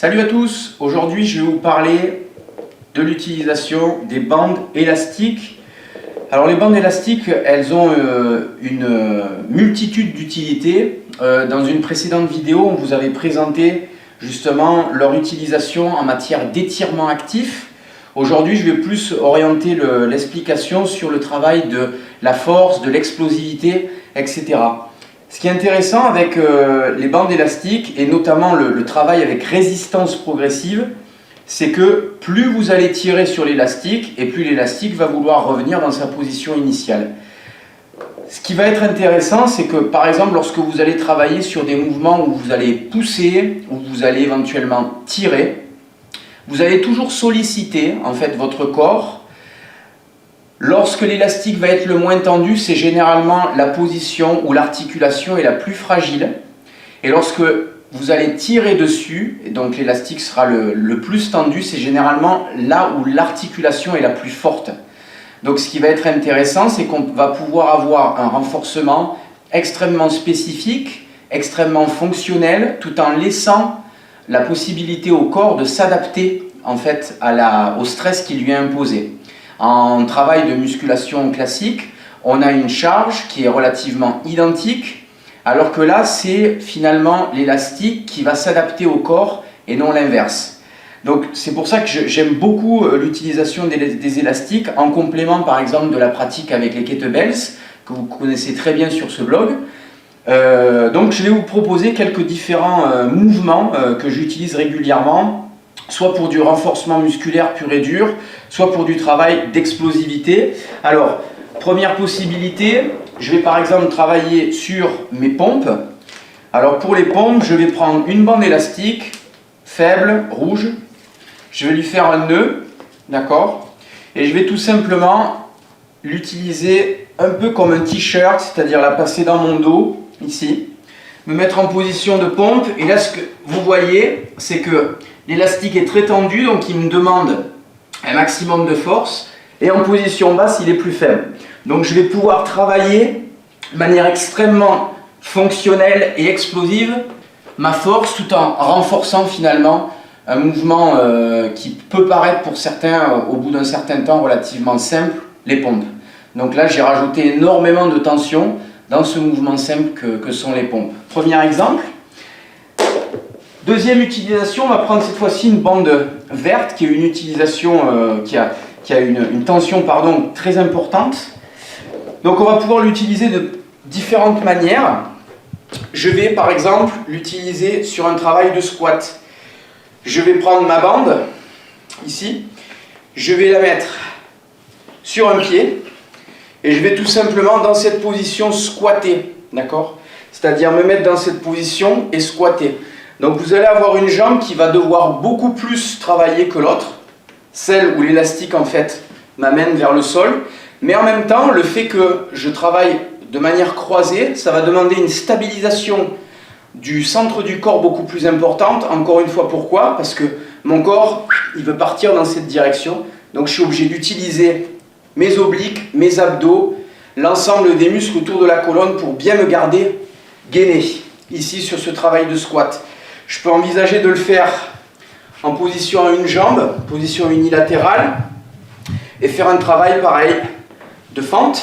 Salut à tous, aujourd'hui je vais vous parler de l'utilisation des bandes élastiques. Alors les bandes élastiques, elles ont une multitude d'utilités. Dans une précédente vidéo, on vous avait présenté justement leur utilisation en matière d'étirement actif. Aujourd'hui, je vais plus orienter l'explication sur le travail de la force, de l'explosivité, etc. Ce qui est intéressant avec les bandes élastiques, et notamment le travail avec résistance progressive, c'est que plus vous allez tirer sur l'élastique, et plus l'élastique va vouloir revenir dans sa position initiale. Ce qui va être intéressant, c'est que par exemple, lorsque vous allez travailler sur des mouvements où vous allez pousser, où vous allez éventuellement tirer, vous allez toujours solliciter en fait votre corps. Lorsque l'élastique va être le moins tendu, c'est généralement la position où l'articulation est la plus fragile. Et lorsque vous allez tirer dessus, et donc l'élastique sera le plus tendu, c'est généralement là où l'articulation est la plus forte. Donc ce qui va être intéressant, c'est qu'on va pouvoir avoir un renforcement extrêmement spécifique, extrêmement fonctionnel, tout en laissant la possibilité au corps de s'adapter en fait au stress qui lui est imposé. En travail de musculation classique, on a une charge qui est relativement identique, alors que là, c'est finalement l'élastique qui va s'adapter au corps et non l'inverse. Donc c'est pour ça que j'aime beaucoup l'utilisation des élastiques, en complément par exemple de la pratique avec les kettlebells, que vous connaissez très bien sur ce blog. Donc je vais vous proposer quelques différents mouvements que j'utilise régulièrement, soit pour du renforcement musculaire pur et dur, soit pour du travail d'explosivité. Alors, première possibilité, je vais par exemple travailler sur mes pompes. Alors pour les pompes, je vais prendre une bande élastique, faible, rouge. Je vais lui faire un nœud, d'accord? Et je vais tout simplement l'utiliser un peu comme un t-shirt, c'est-à-dire la passer dans mon dos, ici. Me mettre en position de pompe. Et là, ce que vous voyez, c'est que l'élastique est très tendu, donc il me demande un maximum de force. Et en position basse, il est plus faible. Donc je vais pouvoir travailler de manière extrêmement fonctionnelle et explosive ma force, tout en renforçant finalement un mouvement qui peut paraître pour certains, au bout d'un certain temps, relativement simple, les pompes. Donc là, j'ai rajouté énormément de tension dans ce mouvement simple que sont les pompes. Premier exemple. Deuxième utilisation, on va prendre cette fois-ci une bande verte qui est une utilisation qui a une tension très importante. Donc on va pouvoir l'utiliser de différentes manières. Je vais par exemple l'utiliser sur un travail de squat. Je vais prendre ma bande, ici, je vais la mettre sur un pied et je vais tout simplement dans cette position squatter, d'accord ? C'est-à-dire me mettre dans cette position et squatter. Donc vous allez avoir une jambe qui va devoir beaucoup plus travailler que l'autre, celle où l'élastique en fait m'amène vers le sol, mais en même temps le fait que je travaille de manière croisée, ça va demander une stabilisation du centre du corps beaucoup plus importante. Encore une fois, pourquoi? Parce que mon corps, il veut partir dans cette direction, donc je suis obligé d'utiliser mes obliques, mes abdos, l'ensemble des muscles autour de la colonne pour bien me garder gainé, ici sur ce travail de squat. Je peux envisager de le faire en position à une jambe, position unilatérale, et faire un travail pareil de fente.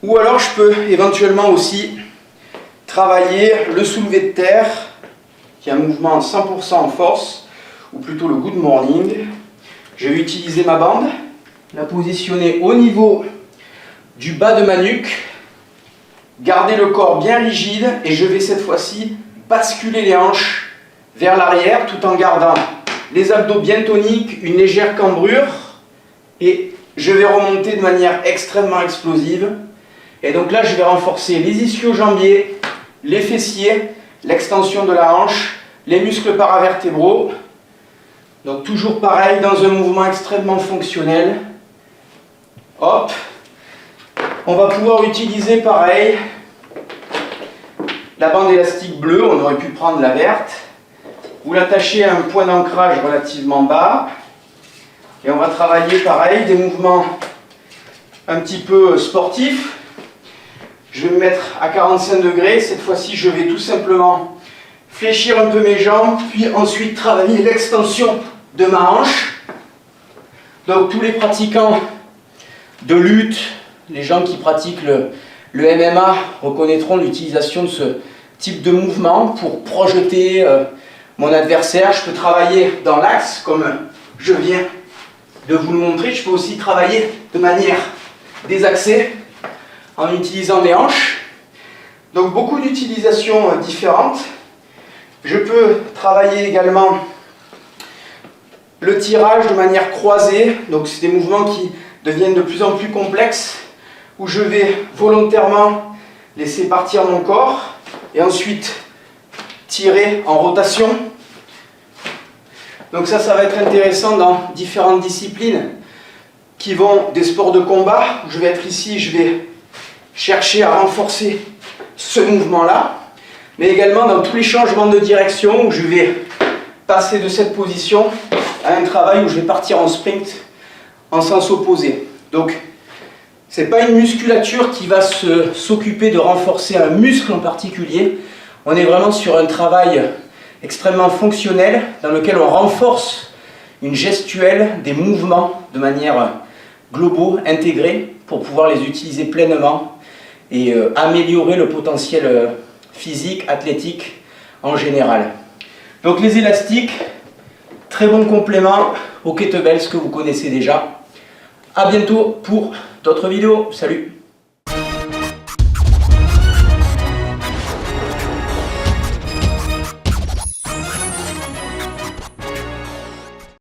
Ou alors je peux éventuellement aussi travailler le soulevé de terre, qui est un mouvement 100% en force, ou plutôt le good morning. Je vais utiliser ma bande, la positionner au niveau du bas de ma nuque, garder le corps bien rigide, et je vais cette fois-ci basculer les hanches vers l'arrière tout en gardant les abdos bien toniques, une légère cambrure, et je vais remonter de manière extrêmement explosive. Et donc là, je vais renforcer les ischio-jambiers, les fessiers, l'extension de la hanche, les muscles paravertébraux. Donc toujours pareil, dans un mouvement extrêmement fonctionnel. Hop. On va pouvoir utiliser pareil la bande élastique bleue, on aurait pu prendre la verte. Vous l'attachez à un point d'ancrage relativement bas. Et on va travailler pareil, des mouvements un petit peu sportifs. Je vais me mettre à 45 degrés. Cette fois-ci, je vais tout simplement fléchir un peu mes jambes, puis ensuite travailler l'extension de ma hanche. Donc tous les pratiquants de lutte, les gens qui pratiquent le MMA reconnaîtront l'utilisation de ce type de mouvement pour projeter mon adversaire. Je peux travailler dans l'axe comme je viens de vous le montrer. Je peux aussi travailler de manière désaxée en utilisant mes hanches. Donc beaucoup d'utilisations différentes. Je peux travailler également le tirage de manière croisée. Donc c'est des mouvements qui deviennent de plus en plus complexes, où je vais volontairement laisser partir mon corps et ensuite tirer en rotation. Donc ça va être intéressant dans différentes disciplines qui vont des sports de combat, où je vais être ici, je vais chercher à renforcer ce mouvement-là, mais également dans tous les changements de direction, où je vais passer de cette position à un travail où je vais partir en sprint en sens opposé. Donc, ce n'est pas une musculature qui va s'occuper de renforcer un muscle en particulier. On est vraiment sur un travail extrêmement fonctionnel dans lequel on renforce une gestuelle, des mouvements de manière globaux, intégrés, pour pouvoir les utiliser pleinement et améliorer le potentiel physique, athlétique en général. Donc les élastiques, très bon complément aux kettlebells que vous connaissez déjà. A bientôt pour d'autres vidéos. Salut!